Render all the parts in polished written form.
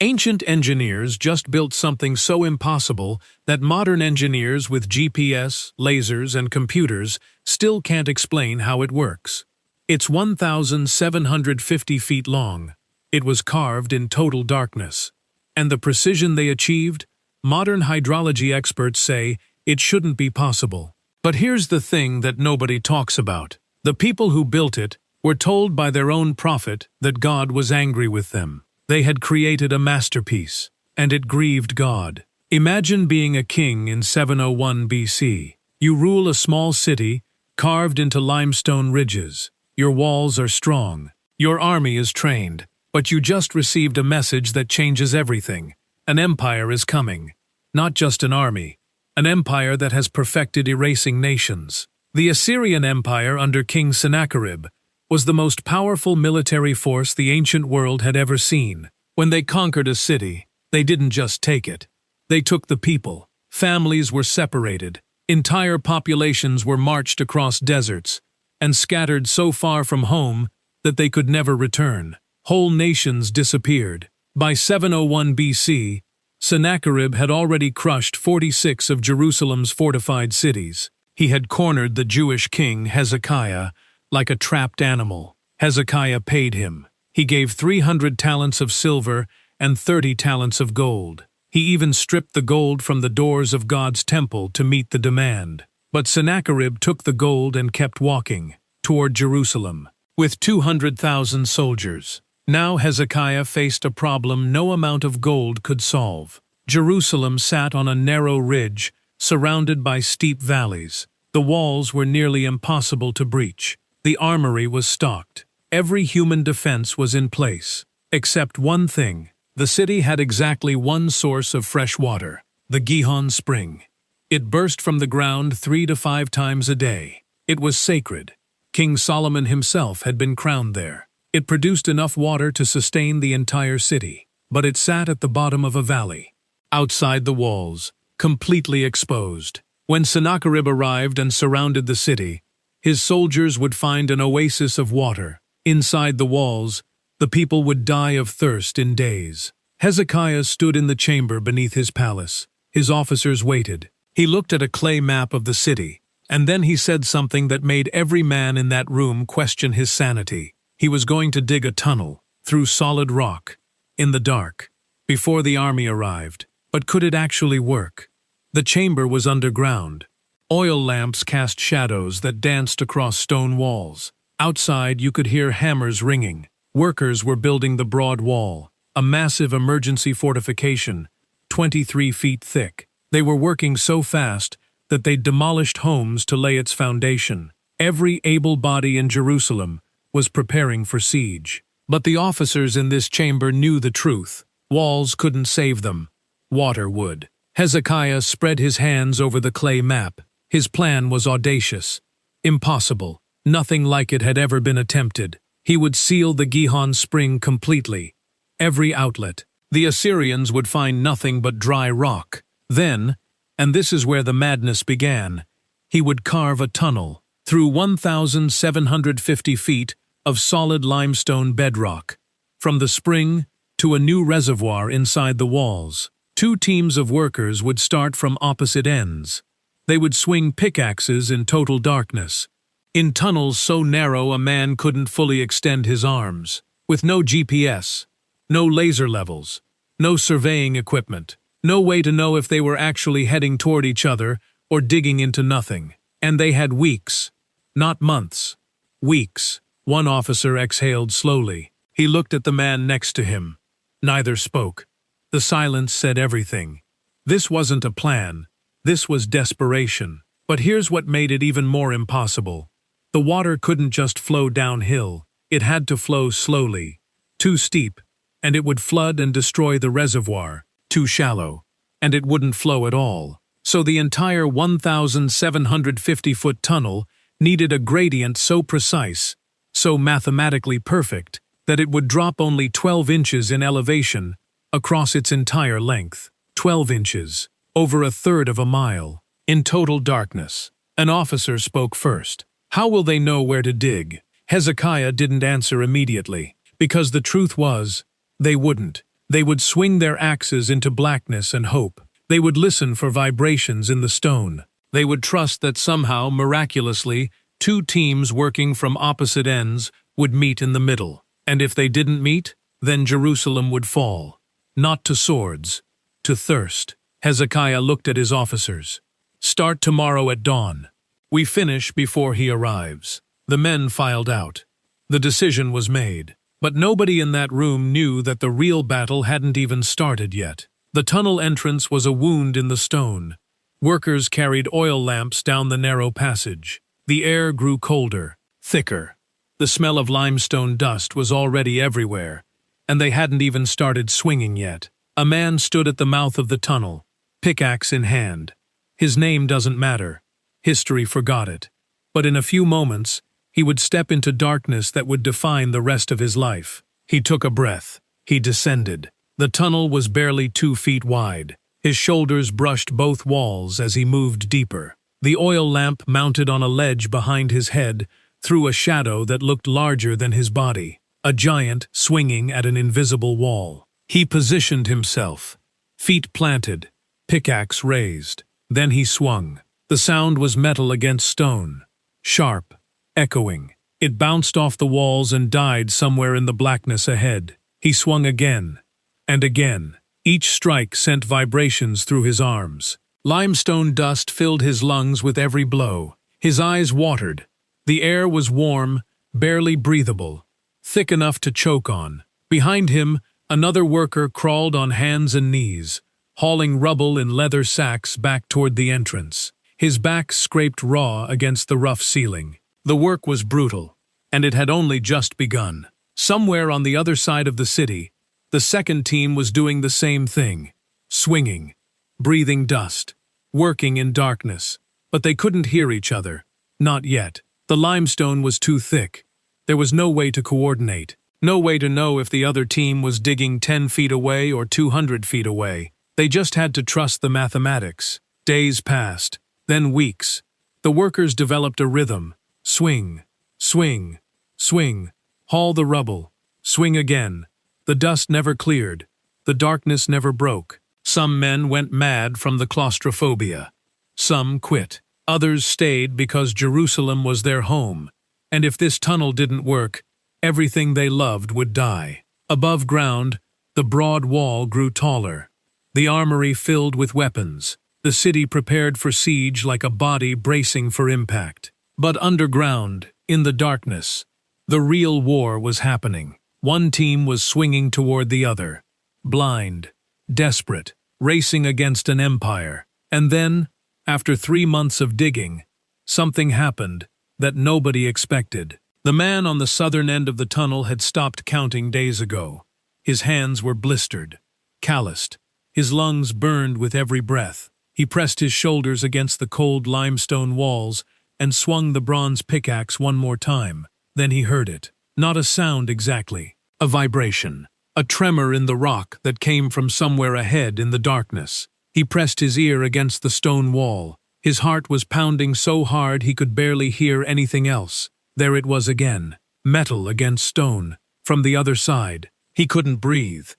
Ancient engineers just built something so impossible that modern engineers with GPS, lasers, and computers still can't explain how it works. It's 1,750 feet long. It was carved in total darkness. And the precision they achieved? Modern hydrology experts say it shouldn't be possible. But here's the thing that nobody talks about. The people who built it were told by their own prophet that God was angry with them. They had created a masterpiece, and it grieved God. Imagine being a king in 701 BC. You rule a small city, carved into limestone ridges. Your walls are strong. Your army is trained. But you just received a message that changes everything. An empire is coming. Not just an army. An empire that has perfected erasing nations. The Assyrian Empire under King Sennacherib was the most powerful military force the ancient world had ever seen. When they conquered a city, they didn't just take it. They took the people. Families were separated. Entire populations were marched across deserts and scattered so far from home that they could never return. Whole nations disappeared. By 701 BC, Sennacherib had already crushed 46 of Jerusalem's fortified cities. He had cornered the Jewish king Hezekiah like a trapped animal. Hezekiah paid him. He gave 300 talents of silver and 30 talents of gold. He even stripped the gold from the doors of God's temple to meet the demand. But Sennacherib took the gold and kept walking toward Jerusalem with 200,000 soldiers. Now Hezekiah faced a problem no amount of gold could solve. Jerusalem sat on a narrow ridge surrounded by steep valleys. The walls were nearly impossible to breach. The armory was stocked. Every human defense was in place. Except one thing. The city had exactly one source of fresh water, the Gihon Spring. It burst from the ground 3 to 5 times a day. It was sacred. King Solomon himself had been crowned there. It produced enough water to sustain the entire city, but it sat at the bottom of a valley, outside the walls, completely exposed. When Sennacherib arrived and surrounded the city, his soldiers would find an oasis of water. Inside the walls, the people would die of thirst in days. Hezekiah stood in the chamber beneath his palace. His officers waited. He looked at a clay map of the city, and then he said something that made every man in that room question his sanity. He was going to dig a tunnel through solid rock, in the dark, before the army arrived. But could it actually work? The chamber was underground. Oil lamps cast shadows that danced across stone walls. Outside, you could hear hammers ringing. Workers were building the broad wall, a massive emergency fortification, 23 feet thick. They were working so fast that they demolished homes to lay its foundation. Every able body in Jerusalem was preparing for siege. But the officers in this chamber knew the truth. Walls couldn't save them. Water would. Hezekiah spread his hands over the clay map. His plan was audacious. Impossible. Nothing like it had ever been attempted. He would seal the Gihon Spring completely. Every outlet. The Assyrians would find nothing but dry rock. Then, and this is where the madness began, he would carve a tunnel through 1,750 feet of solid limestone bedrock, from the spring to a new reservoir inside the walls. 2 teams of workers would start from opposite ends. They would swing pickaxes in total darkness, in tunnels so narrow a man couldn't fully extend his arms, with no GPS, no laser levels, no surveying equipment, no way to know if they were actually heading toward each other or digging into nothing. And they had weeks, not months. Weeks. One officer exhaled slowly. He looked at the man next to him. Neither spoke. The silence said everything. This wasn't a plan. This was desperation. But here's what made it even more impossible. The water couldn't just flow downhill. It had to flow slowly. Too steep, and it would flood and destroy the reservoir. Too shallow, and it wouldn't flow at all. So the entire 1,750-foot tunnel needed a gradient so precise, so mathematically perfect, that it would drop only 12 inches in elevation across its entire length. 12 inches, over a third of a mile, in total darkness. An officer spoke first. How will they know where to dig? Hezekiah didn't answer immediately, because the truth was, they wouldn't. They would swing their axes into blackness and hope. They would listen for vibrations in the stone. They would trust that somehow, miraculously, two teams working from opposite ends would meet in the middle. And if they didn't meet, then Jerusalem would fall. Not to swords, to thirst. Hezekiah looked at his officers. "Start tomorrow at dawn. We finish before he arrives." The men filed out. The decision was made. But nobody in that room knew that the real battle hadn't even started yet. The tunnel entrance was a wound in the stone. Workers carried oil lamps down the narrow passage. The air grew colder, thicker. The smell of limestone dust was already everywhere, and they hadn't even started swinging yet. A man stood at the mouth of the tunnel, pickaxe in hand. His name doesn't matter. History forgot it. But in a few moments, he would step into darkness that would define the rest of his life. He took a breath. He descended. The tunnel was barely 2 feet wide. His shoulders brushed both walls as he moved deeper. The oil lamp mounted on a ledge behind his head threw a shadow that looked larger than his body, a giant swinging at an invisible wall. He positioned himself, feet planted, pickaxe raised. Then he swung. The sound was metal against stone, sharp, echoing. It bounced off the walls and died somewhere in the blackness ahead. He swung again, and again. Each strike sent vibrations through his arms. Limestone dust filled his lungs with every blow. His eyes watered. The air was warm, barely breathable, thick enough to choke on. Behind him, another worker crawled on hands and knees, hauling rubble in leather sacks back toward the entrance. His back scraped raw against the rough ceiling. The work was brutal, and it had only just begun. Somewhere on the other side of the city, the second team was doing the same thing, swinging, breathing dust, working in darkness. But they couldn't hear each other, not yet. The limestone was too thick. There was no way to coordinate, no way to know if the other team was digging 10 feet away or 200 feet away. They just had to trust the mathematics. Days passed, then weeks. The workers developed a rhythm. Swing, swing, swing, haul the rubble, swing again. The dust never cleared. The darkness never broke. Some men went mad from the claustrophobia. Some quit. Others stayed because Jerusalem was their home, and if this tunnel didn't work, everything they loved would die. Above ground, the broad wall grew taller. The armory filled with weapons. The city prepared for siege like a body bracing for impact. But underground, in the darkness, the real war was happening. One team was swinging toward the other, blind, desperate, racing against an empire. And then, after 3 months of digging, something happened that nobody expected. The man on the southern end of the tunnel had stopped counting days ago. His hands were blistered, calloused. His lungs burned with every breath. He pressed his shoulders against the cold limestone walls and swung the bronze pickaxe one more time. Then he heard it. Not a sound exactly. A vibration. A tremor in the rock that came from somewhere ahead in the darkness. He pressed his ear against the stone wall. His heart was pounding so hard he could barely hear anything else. There it was again. Metal against stone. From the other side. He couldn't breathe.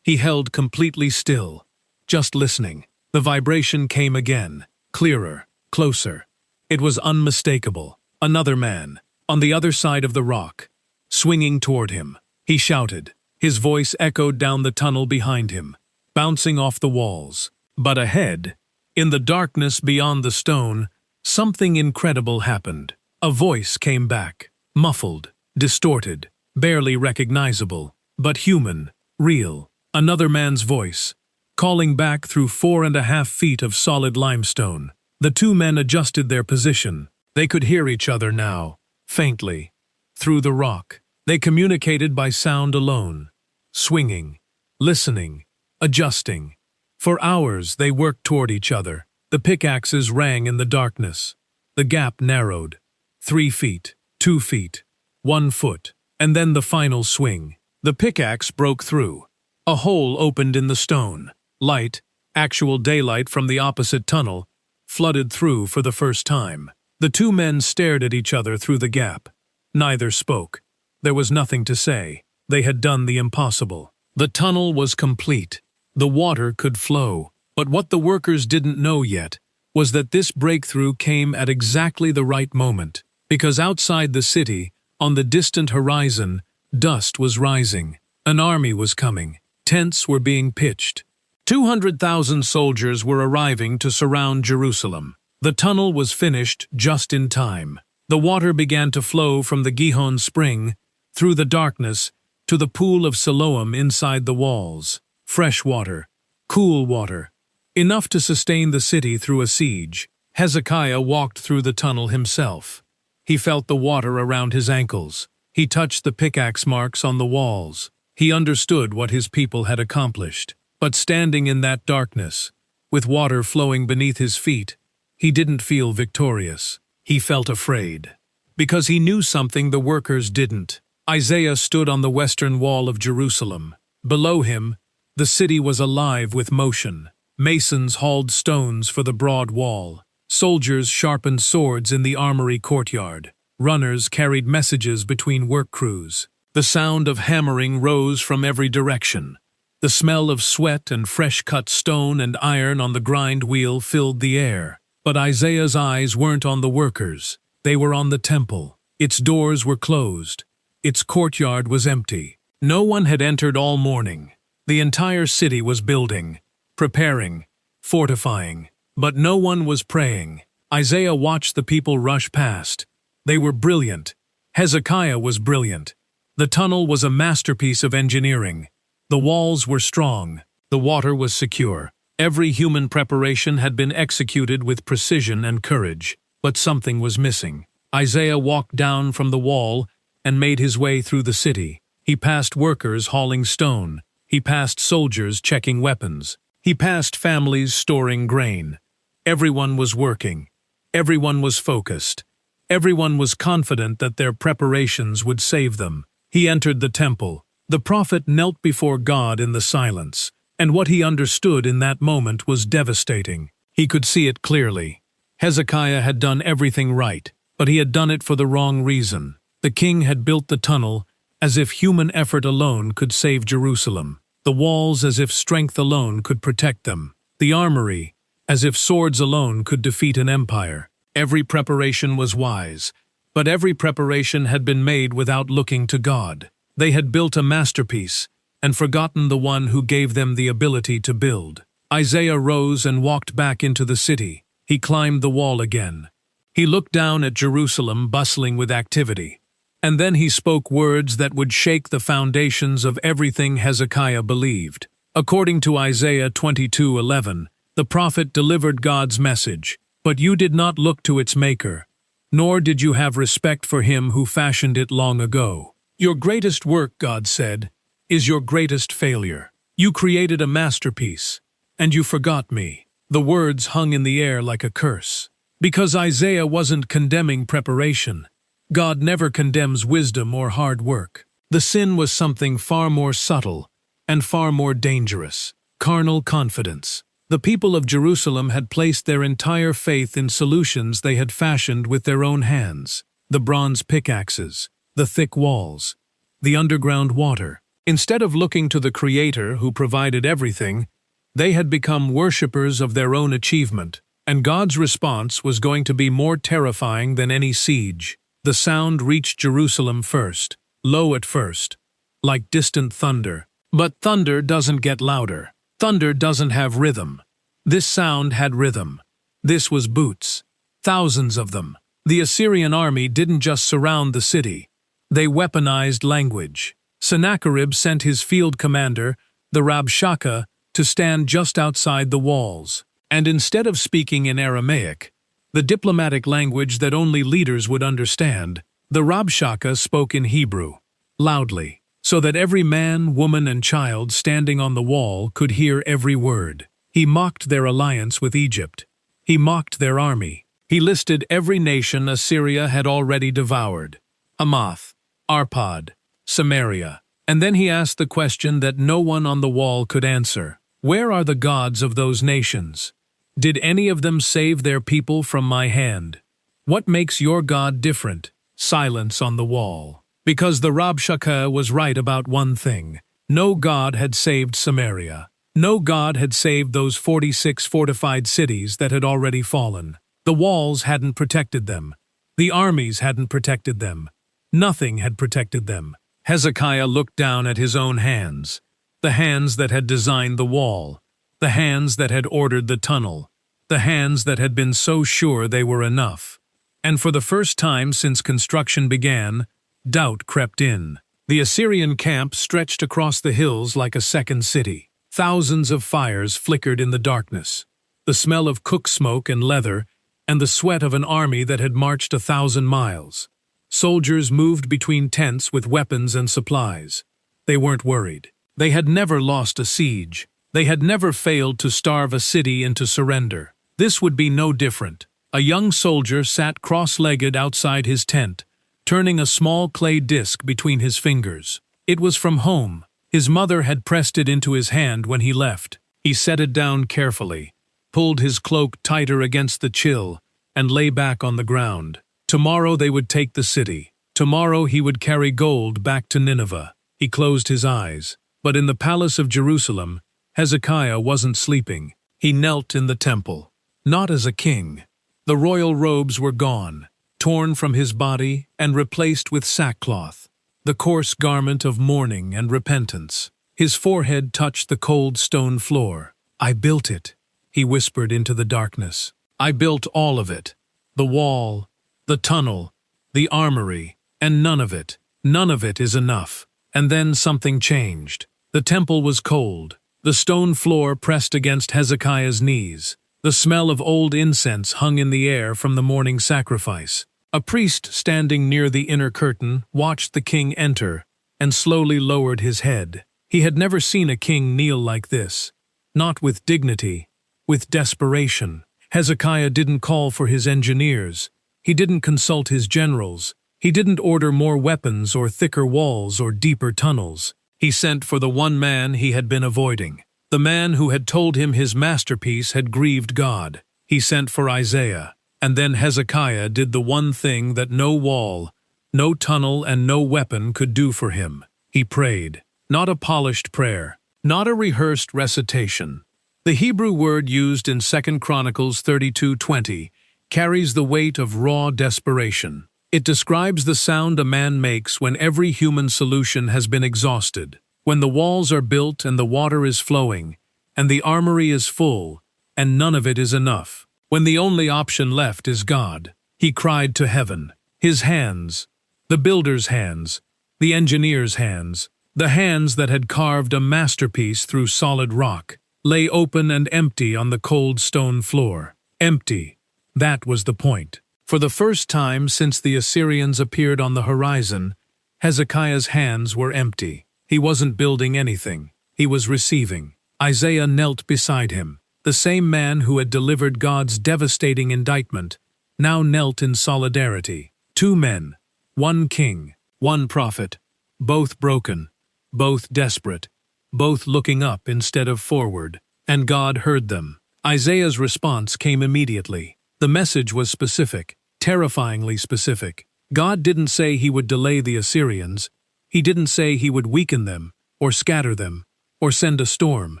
He held completely still, just listening. The vibration came again. Clearer. Closer. It was unmistakable. Another man, on the other side of the rock, swinging toward him. He shouted. His voice echoed down the tunnel behind him, bouncing off the walls. But ahead, in the darkness beyond the stone, something incredible happened. A voice came back, muffled, distorted, barely recognizable, but human, real. Another man's voice, calling back through 4.5 feet of solid limestone. The two men adjusted their position. They could hear each other now, faintly, through the rock. They communicated by sound alone, swinging, listening, adjusting. For hours they worked toward each other. The pickaxes rang in the darkness. The gap narrowed. 3 feet, 2 feet, 1 foot, and then the final swing. The pickaxe broke through. A hole opened in the stone. Light, actual daylight from the opposite tunnel, flooded through for the first time. The two men stared at each other through the gap. Neither spoke. There was nothing to say. They had done the impossible. The tunnel was complete. The water could flow. But what the workers didn't know yet was that this breakthrough came at exactly the right moment, because outside the city, on the distant horizon, dust was rising. An army was coming. Tents were being pitched. 200,000 soldiers were arriving to surround Jerusalem. The tunnel was finished just in time. The water began to flow from the Gihon spring, through the darkness, to the pool of Siloam inside the walls. Fresh water, cool water, enough to sustain the city through a siege. Hezekiah walked through the tunnel himself. He felt the water around his ankles. He touched the pickaxe marks on the walls. He understood what his people had accomplished. But standing in that darkness, with water flowing beneath his feet, he didn't feel victorious. He felt afraid. Because he knew something the workers didn't. Isaiah stood on the western wall of Jerusalem. Below him, the city was alive with motion. Masons hauled stones for the broad wall. Soldiers sharpened swords in the armory courtyard. Runners carried messages between work crews. The sound of hammering rose from every direction. The smell of sweat and fresh-cut stone and iron on the grind wheel filled the air. But Isaiah's eyes weren't on the workers. They were on the temple. Its doors were closed. Its courtyard was empty. No one had entered all morning. The entire city was building, preparing, fortifying. But no one was praying. Isaiah watched the people rush past. They were brilliant. Hezekiah was brilliant. The tunnel was a masterpiece of engineering. The walls were strong. The water was secure. Every human preparation had been executed with precision and courage. But something was missing. Isaiah walked down from the wall and made his way through the city. He passed workers hauling stone. He passed soldiers checking weapons. He passed families storing grain. Everyone was working. Everyone was focused. Everyone was confident that their preparations would save them. He entered the temple. The prophet knelt before God in the silence, and what he understood in that moment was devastating. He could see it clearly. Hezekiah had done everything right, but he had done it for the wrong reason. The king had built the tunnel as if human effort alone could save Jerusalem, the walls as if strength alone could protect them, the armory as if swords alone could defeat an empire. Every preparation was wise, but every preparation had been made without looking to God. They had built a masterpiece and forgotten the one who gave them the ability to build. Isaiah rose and walked back into the city. He climbed the wall again. He looked down at Jerusalem bustling with activity. And then he spoke words that would shake the foundations of everything Hezekiah believed. According to Isaiah 22:11, the prophet delivered God's message, but you did not look to its maker, nor did you have respect for him who fashioned it long ago. Your greatest work, God said, is your greatest failure. You created a masterpiece, and you forgot me. The words hung in the air like a curse. Because Isaiah wasn't condemning preparation. God never condemns wisdom or hard work. The sin was something far more subtle and far more dangerous. Carnal confidence. The people of Jerusalem had placed their entire faith in solutions they had fashioned with their own hands. The bronze pickaxes, the thick walls, the underground water. Instead of looking to the Creator who provided everything, they had become worshippers of their own achievement, and God's response was going to be more terrifying than any siege. The sound reached Jerusalem first, low at first, like distant thunder. But thunder doesn't get louder. Thunder doesn't have rhythm. This sound had rhythm. This was boots. Thousands of them. The Assyrian army didn't just surround the city. They weaponized language. Sennacherib sent his field commander, the Rabshakeh, to stand just outside the walls. And instead of speaking in Aramaic, the diplomatic language that only leaders would understand, the Rabshakeh spoke in Hebrew, loudly, so that every man, woman, and child standing on the wall could hear every word. He mocked their alliance with Egypt. He mocked their army. He listed every nation Assyria had already devoured: Hamath, Arpad, Samaria. And then he asked the question that no one on the wall could answer. Where are the gods of those nations? Did any of them save their people from my hand? What makes your God different? Silence on the wall. Because the Rabshakeh was right about one thing. No god had saved Samaria. No god had saved those 46 fortified cities that had already fallen. The walls hadn't protected them. The armies hadn't protected them. Nothing had protected them. Hezekiah looked down at his own hands, the hands that had designed the wall, the hands that had ordered the tunnel, the hands that had been so sure they were enough. And for the first time since construction began, doubt crept in. The Assyrian camp stretched across the hills like a second city. Thousands of fires flickered in the darkness. The smell of cook smoke and leather, and the sweat of an army that had marched 1,000 miles. Soldiers moved between tents with weapons and supplies. They weren't worried. They had never lost a siege. They had never failed to starve a city into surrender. This would be no different. A young soldier sat cross-legged outside his tent, turning a small clay disc between his fingers. It was from home. His mother had pressed it into his hand when he left. He set it down carefully, pulled his cloak tighter against the chill, and lay back on the ground. Tomorrow they would take the city. Tomorrow he would carry gold back to Nineveh. He closed his eyes. But in the palace of Jerusalem, Hezekiah wasn't sleeping. He knelt in the temple. Not as a king. The royal robes were gone, torn from his body and replaced with sackcloth, the coarse garment of mourning and repentance. His forehead touched the cold stone floor. "I built it," he whispered into the darkness. "I built all of it. The wall, the tunnel, the armory, and none of it is enough." And then something changed. The temple was cold. The stone floor pressed against Hezekiah's knees. The smell of old incense hung in the air from the morning sacrifice. A priest standing near the inner curtain watched the king enter and slowly lowered his head. He had never seen a king kneel like this. Not with dignity, with desperation. Hezekiah didn't call for his engineers. He didn't consult his generals. He didn't order more weapons or thicker walls or deeper tunnels. He sent for the one man he had been avoiding, the man who had told him his masterpiece had grieved God. He sent for Isaiah, and then Hezekiah did the one thing that no wall, no tunnel, and no weapon could do for him. He prayed. Not a polished prayer, not a rehearsed recitation. The Hebrew word used in 2 Chronicles 32:20 carries the weight of raw desperation. It describes the sound a man makes when every human solution has been exhausted, when the walls are built and the water is flowing, and the armory is full, and none of it is enough. When the only option left is God. He cried to heaven. His hands, the builder's hands, the engineer's hands, the hands that had carved a masterpiece through solid rock, lay open and empty on the cold stone floor. Empty. That was the point. For the first time since the Assyrians appeared on the horizon, Hezekiah's hands were empty. He wasn't building anything. He was receiving. Isaiah knelt beside him. The same man who had delivered God's devastating indictment now knelt in solidarity. Two men, one king, one prophet, both broken, both desperate, both looking up instead of forward. And God heard them. Isaiah's response came immediately. The message was specific, terrifyingly specific. God didn't say he would delay the Assyrians. He didn't say he would weaken them, or scatter them, or send a storm.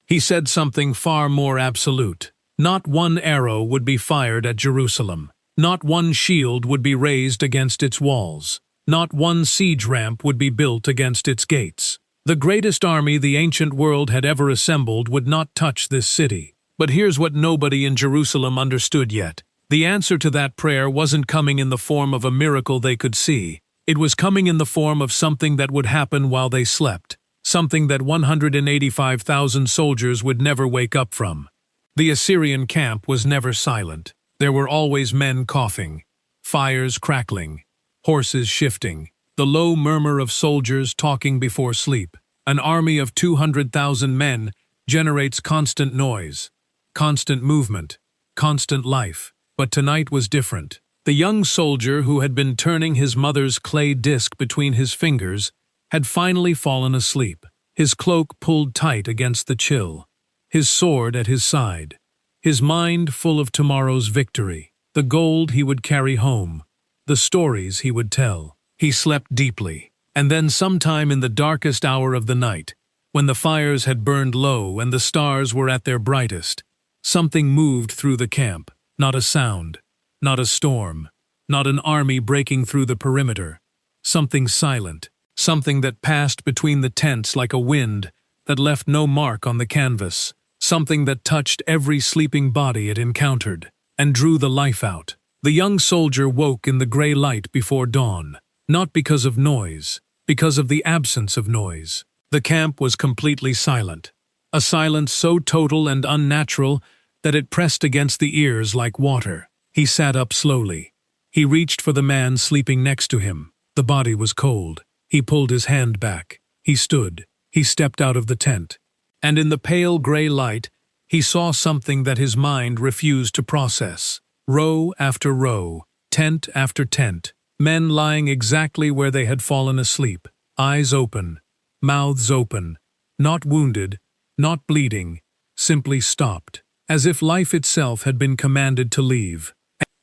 He said something far more absolute. Not one arrow would be fired at Jerusalem. Not one shield would be raised against its walls. Not one siege ramp would be built against its gates. The greatest army the ancient world had ever assembled would not touch this city. But here's what nobody in Jerusalem understood yet. The answer to that prayer wasn't coming in the form of a miracle they could see. It was coming in the form of something that would happen while they slept. Something that 185,000 soldiers would never wake up from. The Assyrian camp was never silent. There were always men coughing, fires crackling, horses shifting, the low murmur of soldiers talking before sleep. An army of 200,000 men generates constant noise, constant movement, constant life. But tonight was different. The young soldier who had been turning his mother's clay disc between his fingers had finally fallen asleep, his cloak pulled tight against the chill, his sword at his side, his mind full of tomorrow's victory, the gold he would carry home, the stories he would tell. He slept deeply, and then sometime in the darkest hour of the night, when the fires had burned low and the stars were at their brightest, something moved through the camp. Not a sound, not a storm, not an army breaking through the perimeter. Something silent, something that passed between the tents like a wind that left no mark on the canvas, something that touched every sleeping body it encountered and drew the life out. The young soldier woke in the gray light before dawn, not because of noise, because of the absence of noise. The camp was completely silent, a silence so total and unnatural that it pressed against the ears like water. He sat up slowly. He reached for the man sleeping next to him. The body was cold. He pulled his hand back. He stood. He stepped out of the tent. And in the pale gray light, he saw something that his mind refused to process. Row after row, tent after tent, men lying exactly where they had fallen asleep, eyes open, mouths open, not wounded, not bleeding, simply stopped, as if life itself had been commanded to leave.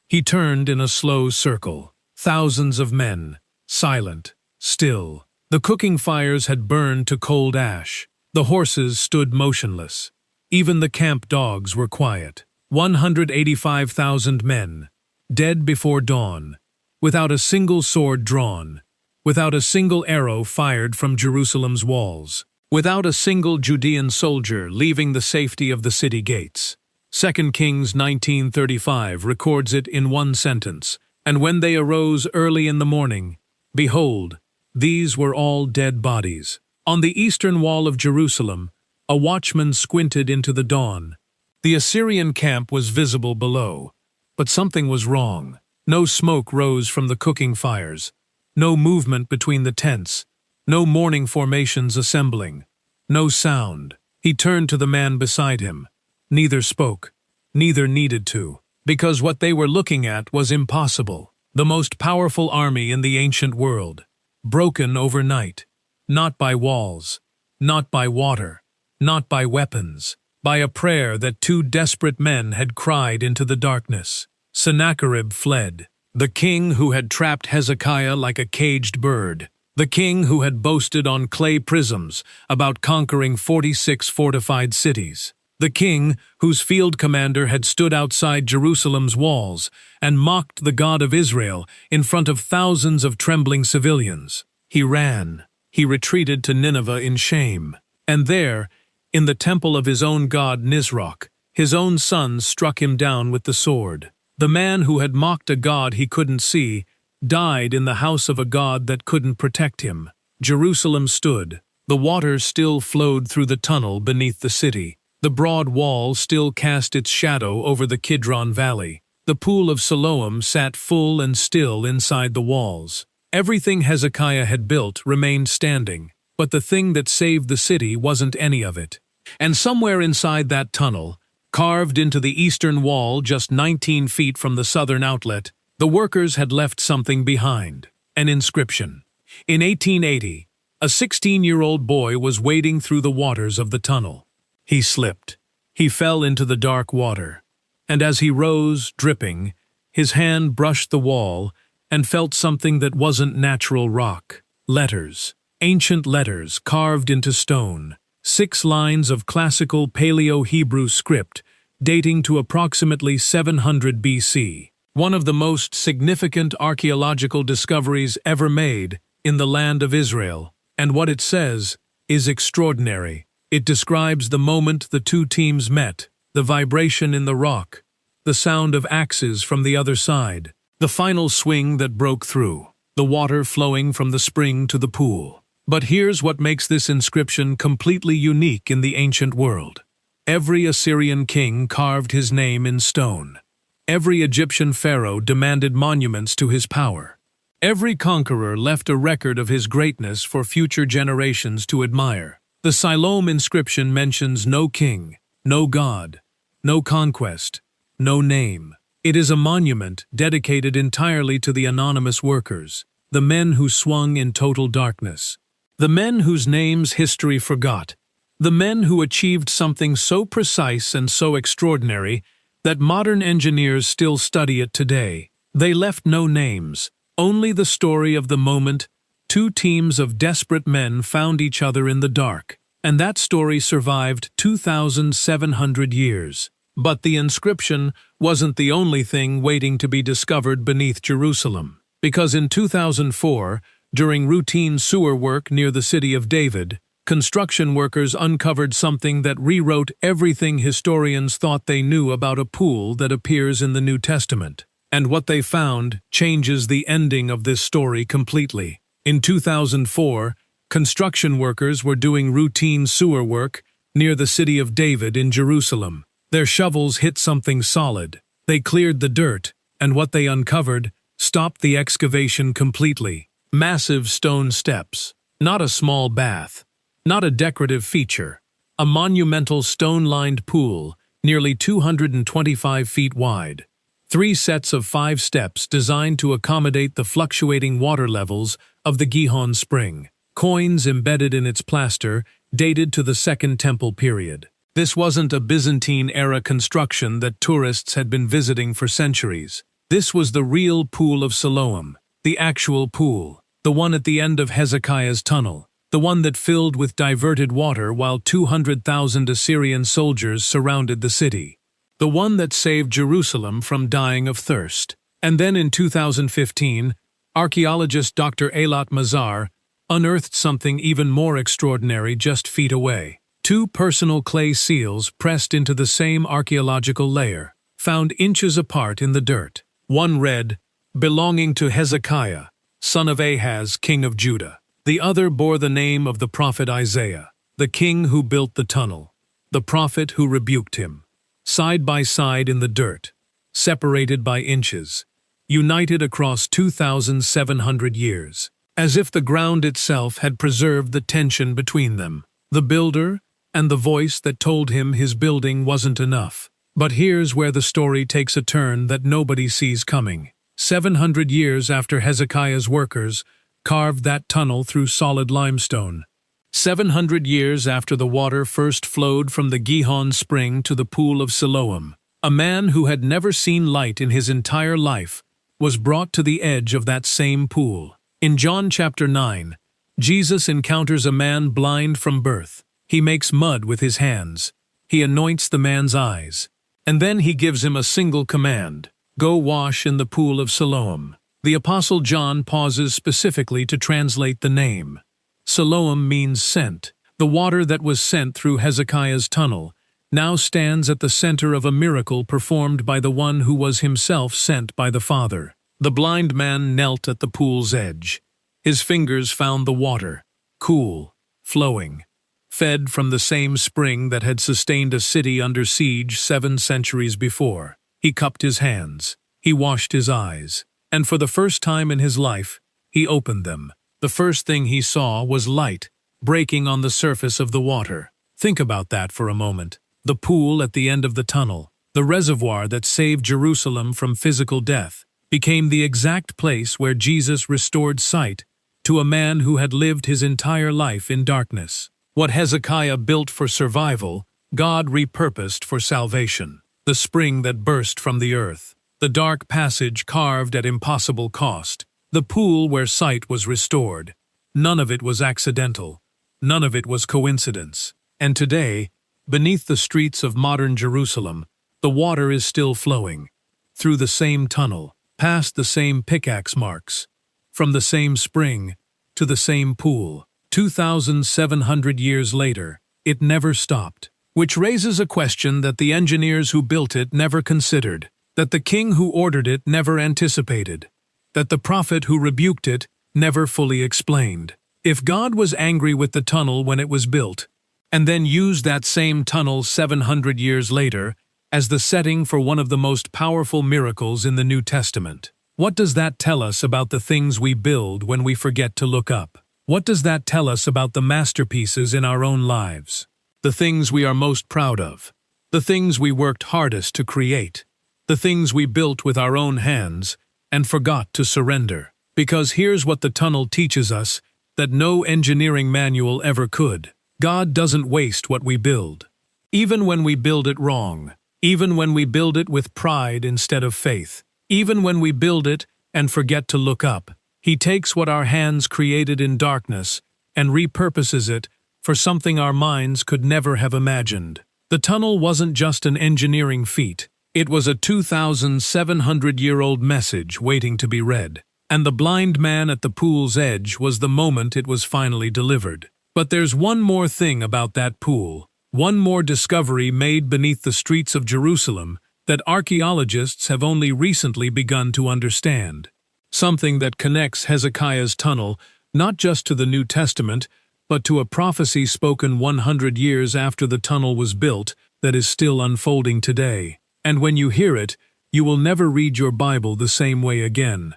He turned in a slow circle. Thousands of men, silent, still. The cooking fires had burned to cold ash. The horses stood motionless. Even the camp dogs were quiet. 185,000 men, dead before dawn, without a single sword drawn, without a single arrow fired from Jerusalem's walls, without a single Judean soldier leaving the safety of the city gates. 2 Kings 19:35 records it in one sentence, "And when they arose early in the morning, behold, these were all dead bodies." On the eastern wall of Jerusalem, a watchman squinted into the dawn. The Assyrian camp was visible below, but something was wrong. No smoke rose from the cooking fires, no movement between the tents, no morning formations assembling, no sound. He turned to the man beside him. Neither spoke, neither needed to, because what they were looking at was impossible. The most powerful army in the ancient world, broken overnight, not by walls, not by water, not by weapons, by a prayer that two desperate men had cried into the darkness. Sennacherib fled, the king who had trapped Hezekiah like a caged bird, the king who had boasted on clay prisms about conquering 46 fortified cities, the king whose field commander had stood outside Jerusalem's walls and mocked the God of Israel in front of thousands of trembling civilians. He ran. He retreated to Nineveh in shame, and there, in the temple of his own god Nisroch, his own sons struck him down with the sword. The man who had mocked a god he couldn't see died in the house of a god that couldn't protect him. Jerusalem stood. The water still flowed through the tunnel beneath the city. The broad wall still cast its shadow over the Kidron Valley. The pool of Siloam sat full and still inside the walls. Everything Hezekiah had built remained standing, but the thing that saved the city wasn't any of it. And somewhere inside that tunnel, carved into the eastern wall just 19 feet from the southern outlet, the workers had left something behind, an inscription. In 1880, a 16-year-old boy was wading through the waters of the tunnel. He slipped. He fell into the dark water, and as he rose, dripping, his hand brushed the wall and felt something that wasn't natural rock. Letters, ancient letters carved into stone. 6 lines of classical Paleo-Hebrew script dating to approximately 700 BC. One of the most significant archaeological discoveries ever made in the land of Israel. And what it says is extraordinary. It describes the moment the two teams met, the vibration in the rock, the sound of axes from the other side, the final swing that broke through, the water flowing from the spring to the pool. But here's what makes this inscription completely unique in the ancient world. Every Assyrian king carved his name in stone. Every Egyptian pharaoh demanded monuments to his power. Every conqueror left a record of his greatness for future generations to admire. The Siloam inscription mentions no king, no god, no conquest, no name. It is a monument dedicated entirely to the anonymous workers, the men who swung in total darkness. The men whose names history forgot, the men who achieved something so precise and so extraordinary that modern engineers still study it today. They left no names, only the story of the moment two teams of desperate men found each other in the dark. And that story survived 2,700 years. But the inscription wasn't the only thing waiting to be discovered beneath Jerusalem. Because in 2004, during routine sewer work near the city of David, construction workers uncovered something that rewrote everything historians thought they knew about a pool that appears in the New Testament. And what they found changes the ending of this story completely. In 2004, construction workers were doing routine sewer work near the city of David in Jerusalem. Their shovels hit something solid. They cleared the dirt, and what they uncovered stopped the excavation completely. Massive stone steps. Not a small bath. Not a decorative feature. A monumental stone-lined pool, nearly 225 feet wide. 3 sets of 5 steps designed to accommodate the fluctuating water levels of the Gihon spring. Coins embedded in its plaster, dated to the Second Temple period. This wasn't a Byzantine-era construction that tourists had been visiting for centuries. This was the real Pool of Siloam, the actual pool, the one at the end of Hezekiah's tunnel, the one that filled with diverted water while 200,000 Assyrian soldiers surrounded the city, the one that saved Jerusalem from dying of thirst. And then in 2015, archaeologist Dr. Eilat Mazar unearthed something even more extraordinary just feet away. 2 personal clay seals pressed into the same archaeological layer, found inches apart in the dirt. One read, "Belonging to Hezekiah, son of Ahaz, king of Judah." The other bore the name of the prophet Isaiah, the king who built the tunnel, the prophet who rebuked him. Side by side in the dirt, separated by inches, united across 2,700 years, as if the ground itself had preserved the tension between them. The builder and the voice that told him his building wasn't enough. But here's where the story takes a turn that nobody sees coming. 700 years after Hezekiah's workers carved that tunnel through solid limestone. 700 years after the water first flowed from the Gihon spring to the Pool of Siloam, a man who had never seen light in his entire life was brought to the edge of that same pool. In John chapter 9, Jesus encounters a man blind from birth. He makes mud with his hands. He anoints the man's eyes. And then he gives him a single command: go wash in the Pool of Siloam. The Apostle John pauses specifically to translate the name. Siloam means sent. The water that was sent through Hezekiah's tunnel now stands at the center of a miracle performed by the one who was himself sent by the Father. The blind man knelt at the pool's edge. His fingers found the water, cool, flowing, fed from the same spring that had sustained a city under siege 7 centuries before. He cupped his hands. He washed his eyes. And for the first time in his life, he opened them. The first thing he saw was light, breaking on the surface of the water. Think about that for a moment. The pool at the end of the tunnel, the reservoir that saved Jerusalem from physical death, became the exact place where Jesus restored sight to a man who had lived his entire life in darkness. What Hezekiah built for survival, God repurposed for salvation. The spring that burst from the earth, the dark passage carved at impossible cost, the pool where sight was restored. None of it was accidental. None of it was coincidence. And today, beneath the streets of modern Jerusalem, the water is still flowing, through the same tunnel, past the same pickaxe marks, from the same spring to the same pool. 2,700 years later, it never stopped. Which raises a question that the engineers who built it never considered, that the king who ordered it never anticipated, that the prophet who rebuked it never fully explained. If God was angry with the tunnel when it was built, and then used that same tunnel 700 years later as the setting for one of the most powerful miracles in the New Testament, what does that tell us about the things we build when we forget to look up? What does that tell us about the masterpieces in our own lives? The things we are most proud of, the things we worked hardest to create, the things we built with our own hands and forgot to surrender. Because here's what the tunnel teaches us that no engineering manual ever could. God doesn't waste what we build. Even when we build it wrong, even when we build it with pride instead of faith, even when we build it and forget to look up, He takes what our hands created in darkness and repurposes it for something our minds could never have imagined. The tunnel wasn't just an engineering feat. It was a 2,700-year-old message waiting to be read. And the blind man at the pool's edge was the moment it was finally delivered. But there's one more thing about that pool, one more discovery made beneath the streets of Jerusalem that archaeologists have only recently begun to understand. Something that connects Hezekiah's tunnel not just to the New Testament, but to a prophecy spoken 100 years after the tunnel was built that is still unfolding today. And when you hear it, you will never read your Bible the same way again.